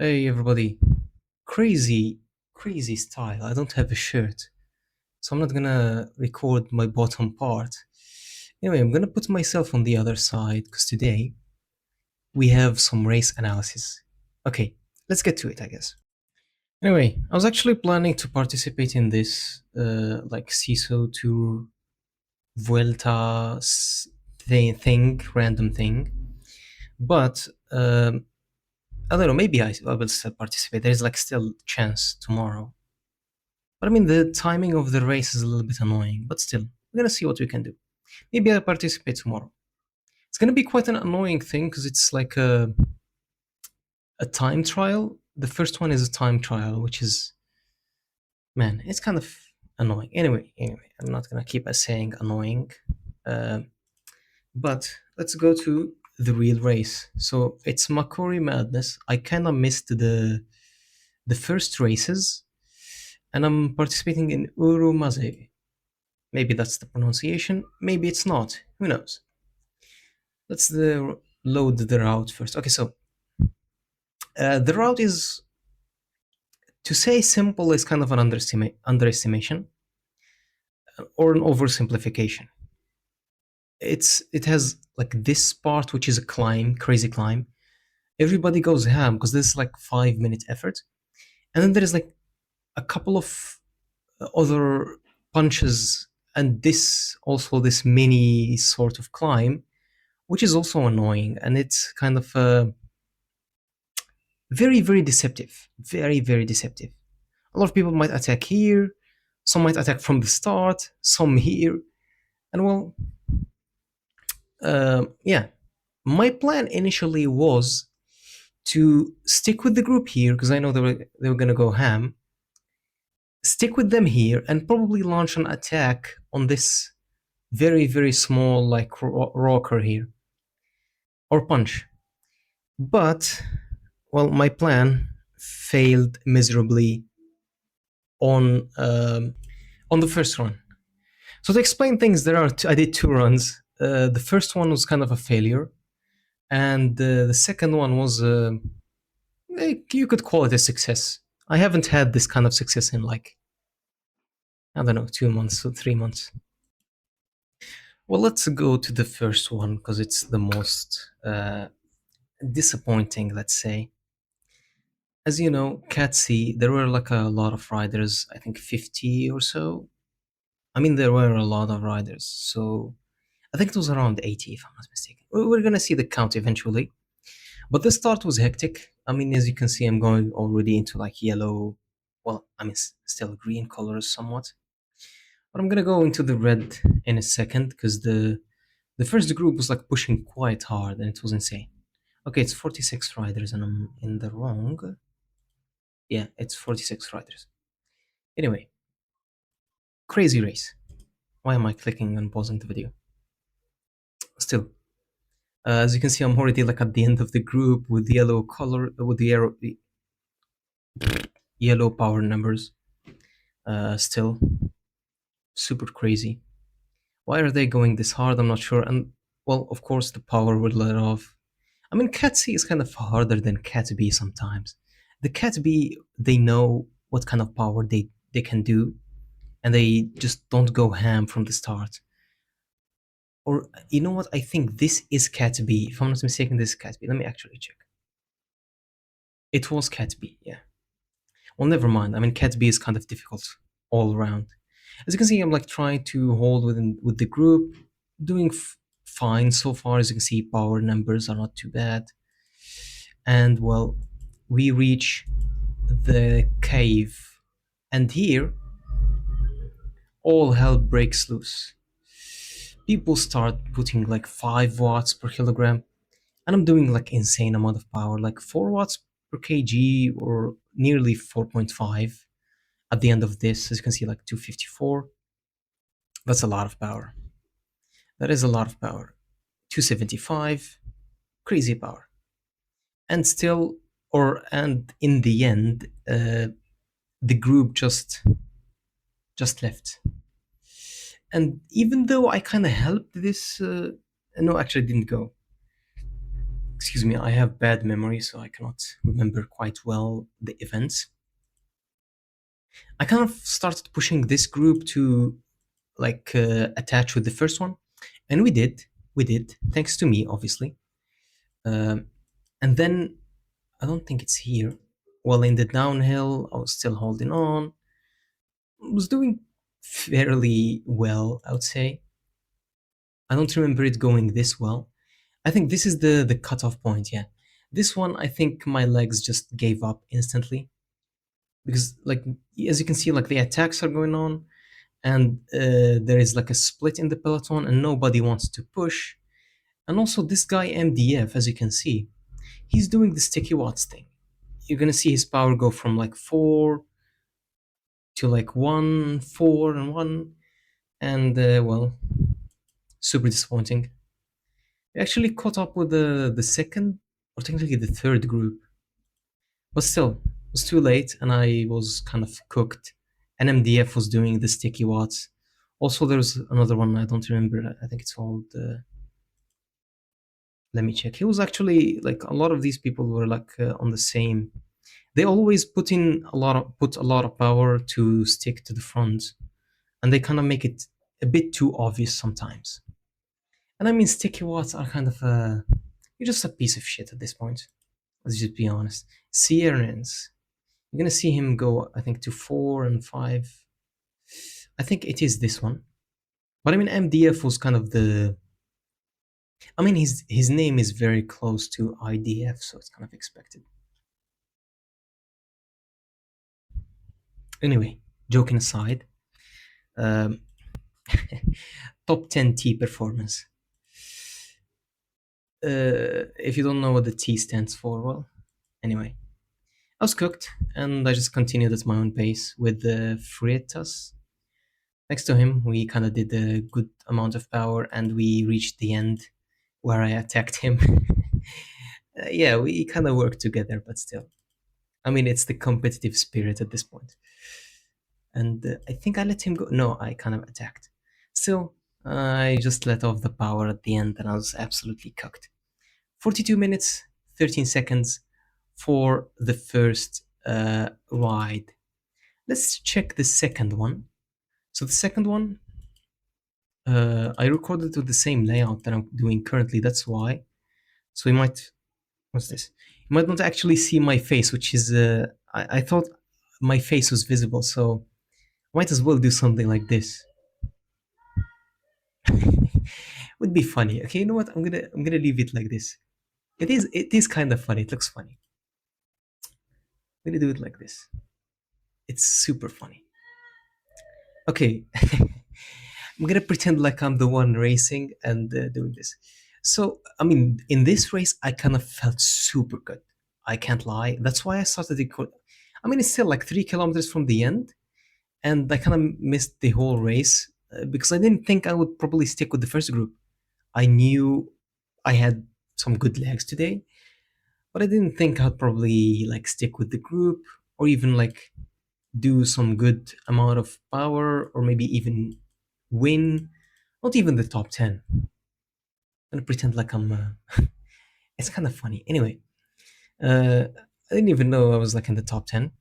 Hey everybody. Crazy, crazy style. I don't have a shirt, so I'm not gonna record my bottom part. Anyway, I'm gonna put myself on the other side because today we have some race analysis. Okay, let's get to it, I guess. Anyway, I was actually planning to participate in this, like CISO to Vuelta thing, random thing, but I don't know. Maybe I will still participate. There's like still chance tomorrow. But I mean, the timing of the race is a little bit annoying, but still, we're gonna see what we can do. Maybe I'll participate tomorrow. It's gonna be quite an annoying thing because it's like a time trial. The first one is a time trial, which is, man, it's kind of annoying. Anyway, I'm not gonna keep saying annoying. Uh, but let's go to the real race. So it's Makuri Madness. I kind of missed the first races, and I'm participating in Urumaze. Maybe that's the pronunciation. Maybe it's not. Who knows? Let's load the route first. Okay, so the route is, to say simple is kind of an underestimation or an oversimplification. It has like this part which is a climb, crazy climb. Everybody goes ham because this is like 5 minute effort, and then there is like a couple of other punches, and this mini sort of climb, which is also annoying, and it's kind of very deceptive, very deceptive. A lot of people might attack here, some might attack from the start, some here, and well, yeah. My plan initially was to stick with the group here because I know they were gonna go ham. Stick with them here and probably launch an attack on this very small like rocker here or punch. But well, my plan failed miserably on the first run. So to explain things, I did two runs. The first one was kind of a failure, and the second one was you could call it a success. I haven't had this kind of success in like, I don't know, 2 months or 3 months. Well, let's go to the first one because it's the most disappointing, let's say. As you know, Cat C, there were like a lot of riders, I think 50 or so. I mean, there were a lot of riders, so I think it was around 80, if I'm not mistaken. We're gonna see the count eventually. But the start was hectic. I mean, as you can see, I'm going already into like yellow. Well, I mean, still green colors somewhat. But I'm gonna go into the red in a second because the first group was like pushing quite hard and it was insane. Okay, it's 46 riders and I'm in the wrong. Yeah, it's 46 riders. Anyway, crazy race. Why am I clicking and pausing the video? Still, as you can see, I'm already like at the end of the group with the yellow color, with the yellow power numbers. Still, super crazy. Why are they going this hard? I'm not sure. And well, of course, the power will let off. I mean, Cat C is kind of harder than Cat B sometimes. The Cat B, they know what kind of power they can do, and they just don't go ham from the start. Or you know what? I think this is Cat B. If I'm not mistaken, this is Cat B. Let me actually check. It was Cat B, yeah. Well, never mind. I mean, Cat B is kind of difficult all around. As you can see, I'm like trying to hold with the group, doing fine so far. As you can see, power numbers are not too bad. And well, we reach the cave, and here all hell breaks loose. People start putting like 5 watts per kilogram, and I'm doing like insane amount of power, like 4 watts per kg or nearly 4.5 at the end of this. As you can see, like 254. That's a lot of power. That is a lot of power. 275, crazy power. And still, and in the end, the group just left. And even though I kind of helped this, no, actually, I didn't go. Excuse me, I have bad memory, so I cannot remember quite well the events. I kind of started pushing this group to attach with the first one, and we did, thanks to me, obviously. Um, and then I don't think it's here. Well, in the downhill, I was still holding on. Was doing fairly well, I would say. I don't remember it going this well. I think this is the cutoff point. Yeah, this one I think my legs just gave up instantly because like as you can see, like the attacks are going on, and there is like a split in the peloton, and nobody wants to push. And also this guy MDF, as you can see, he's doing the sticky watts thing. You're gonna see his power go from like 4 to like 1, 4 and 1, and well, super disappointing. We actually caught up with the second, or technically the third group, but still, it was too late, and I was kind of cooked. And MDF was doing the sticky watts. Also, there's another one I don't remember. I think it's called. Let me check. He was actually like a lot of these people were like on the same. They always put a lot of power to stick to the front, and they kind of make it a bit too obvious sometimes. And I mean, sticky watts are kind of you're just a piece of shit at this point. Let's just be honest. Sierrans, you're gonna see him go, I think, to 4 and 5. I think it is this one. But I mean, MDF was kind of the. I mean, his name is very close to IDF, so it's kind of expected. Anyway, joking aside, um, top 10 T performance. If you don't know what the T stands for, well, anyway, I was cooked, and I just continued at my own pace with the Freitas. Next to him, we kind of did a good amount of power, and we reached the end where I attacked him. Yeah, we kind of worked together, but still. I mean, it's the competitive spirit at this point. And I think I let him go. No, I kind of attacked. Still, I just let off the power at the end, and I was absolutely cooked. 42 minutes, 13 seconds for the first ride. Let's check the second one. So the second one, I recorded with the same layout that I'm doing currently. That's why. So you might, what's this? You might not actually see my face, which is, I thought my face was visible, so might as well do something like this. Would be funny. Okay, you know what? I'm gonna leave it like this. It is kind of funny. It looks funny. I'm gonna do it like this. It's super funny. Okay, I'm gonna pretend like I'm the one racing and doing this. So, I mean, in this race, I kind of felt super good. I can't lie. That's why I started it. I mean, it's still like 3 kilometers from the end, and I kind of missed the whole race because I didn't think I would probably stick with the first group. I knew I had some good legs today, but I didn't think I'd probably like stick with the group or even like do some good amount of power or maybe even win, not even the top 10. I'm gonna pretend like I'm. It's kind of funny. Anyway, uh, I didn't even know I was like in the top 10.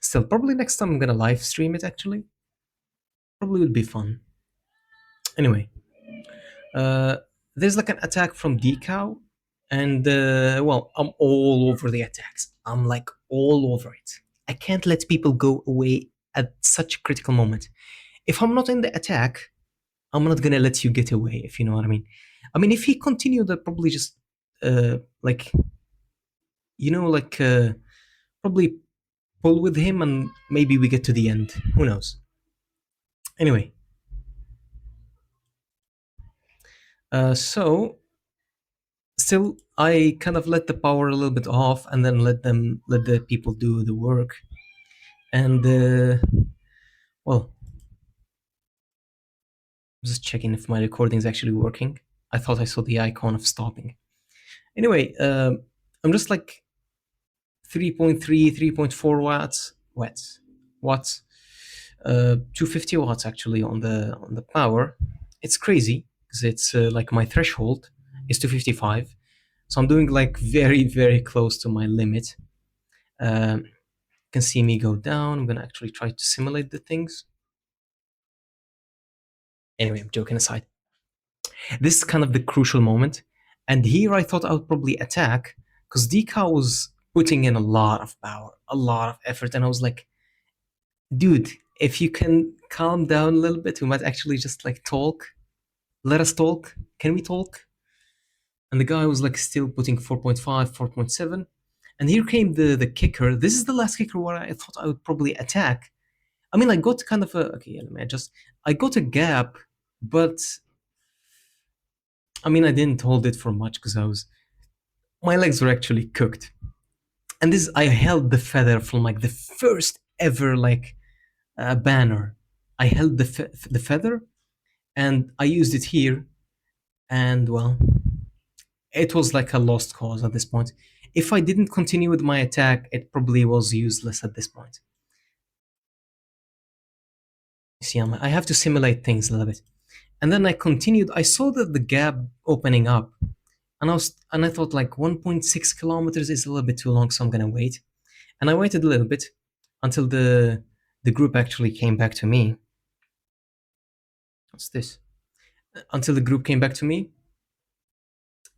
Still, probably next time I'm gonna live stream it actually. Probably would be fun. Anyway, uh, there's like an attack from Decow, and well, I'm all over the attacks. I'm like all over it. I can't let people go away at such a critical moment. If I'm not in the attack, I'm not gonna let you get away, if you know what I mean. I mean, if he continued, I'd probably just like probably pull with him, and maybe we get to the end. Who knows? Anyway, so still, I kind of let the power a little bit off, and then let the people do the work. And well, I'm just checking if my recording is actually working. I thought I saw the icon of stopping. Anyway, I'm just like 3.3, 3.4 watts, 250 watts actually on the power. It's crazy because it's like my threshold is 255, So I'm doing like very, very close to my limit. You can see me go down. I'm gonna actually try to simulate the things. Anyway, I'm joking aside. This is kind of the crucial moment. And here I thought I would probably attack because Dika was putting in a lot of power, a lot of effort. And I was like, dude, if you can calm down a little bit, we might actually just like talk. Let us talk. Can we talk? And the guy was like still putting 4.5, 4.7. And here came the kicker. This is the last kicker where I thought I would probably attack. I mean, I got kind of a okay. Yeah, let me adjust. I got a gap, but I mean, I didn't hold it for much because I was my legs were actually cooked. And this I held the feather from like the first ever like banner. I held the feather and I used it here, and well, it was like a lost cause at this point. If I didn't continue with my attack, it probably was useless at this point. See, I have to simulate things a little bit. And then I continued. I saw that the gap opening up, and I thought like 1.6 kilometers is a little bit too long, so I'm gonna wait. And I waited a little bit until the group actually came back to me. What's this? Until the group came back to me,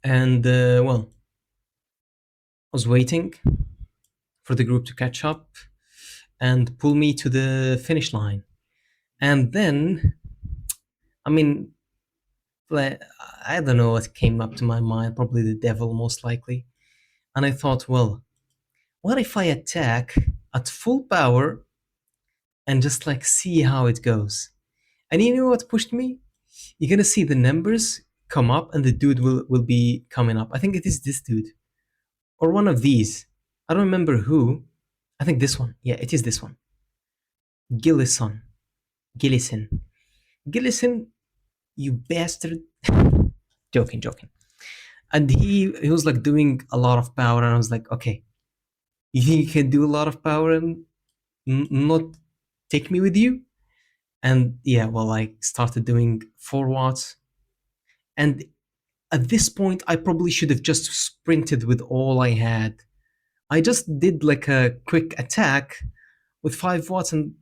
and well, I was waiting for the group to catch up and pull me to the finish line. And then, I mean, like, I don't know what came up to my mind. Probably the devil, most likely. And I thought, well, what if I attack at full power and just like see how it goes? And you know what pushed me? You're gonna see the numbers come up, and the dude will be coming up. I think it is this dude or one of these. I don't remember who. I think this one. Yeah, it is this one. Gillison. Gillison. Gillison, you bastard. Joking, joking. And he was like doing a lot of power, and I was like, okay, you think you can do a lot of power and not take me with you? And yeah, well, I started doing 4 watts, and at this point, I probably should have just sprinted with all I had. I just did like a quick attack with 5 watts and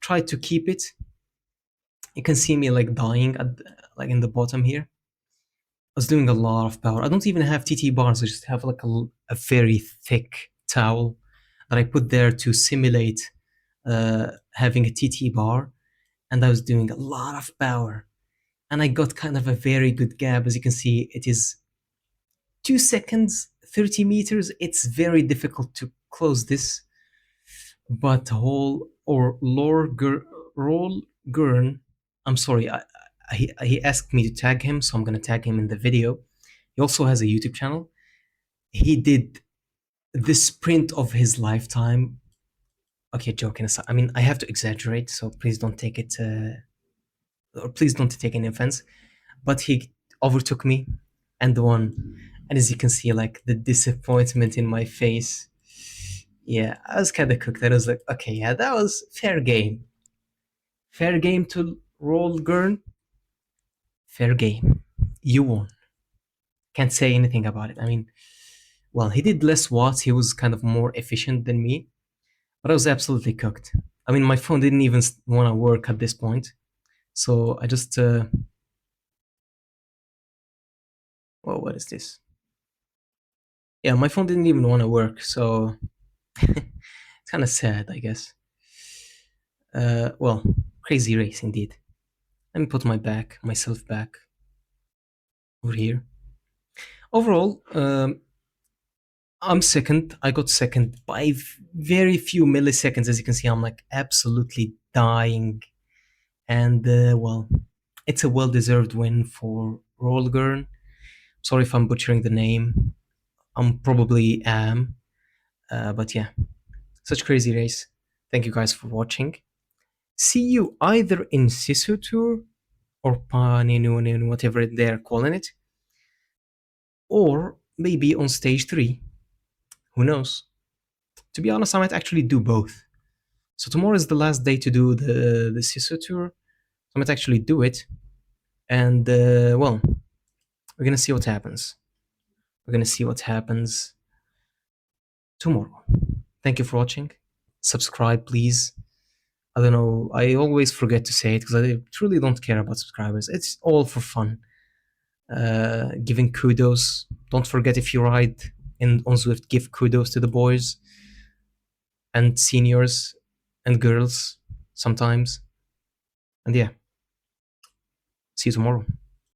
tried to keep it. You can see me like dying at like in the bottom here. I was doing a lot of power. I don't even have TT bars. I just have like a very thick towel that I put there to simulate having a TT bar, and I was doing a lot of power. And I got kind of a very good gap. As you can see, it is 2 seconds, 30 meters. It's very difficult to close this, but Hall or Roll Gurn, I'm sorry, he asked me to tag him, so I'm gonna tag him in the video. He also has a YouTube channel. He did the sprint of his lifetime. Okay, joking aside, I mean I have to exaggerate, so please don't take it, or please don't take any offense. But he overtook me and won. And as you can see, like the disappointment in my face. Yeah, I was kind of cooked. I was like, okay, yeah, that was fair game. Fair game to roll Gurn. Fair game. You won. Can't say anything about it. I mean, well, he did less watts. He was kind of more efficient than me, but I was absolutely cooked. I mean, my phone didn't even want to work at this point. So I just, well, what is this? Yeah, my phone didn't even want to work. So it's kind of sad, I guess. Well, crazy race indeed. Let me put myself back over here. Overall, I'm second. I got second by very few milliseconds. As you can see, I'm like absolutely dying. And well, it's a well-deserved win for Rollgurn. Sorry if I'm butchering the name. I'm probably am. But yeah, such crazy race. Thank you guys for watching. See you either in Sisu Tour or Paninu, whatever they're calling it, or maybe on stage 3. Who knows? To be honest, I might actually do both. So tomorrow is the last day to do the Sisu tour. I might actually do it, and well, we're gonna see what happens. We're gonna see what happens tomorrow. Thank you for watching. Subscribe, please. I don't know. I always forget to say it because I truly don't care about subscribers. It's all for fun. Giving kudos. Don't forget if you ride in on Zwift, give kudos to the boys and seniors and girls sometimes. And yeah, see you tomorrow.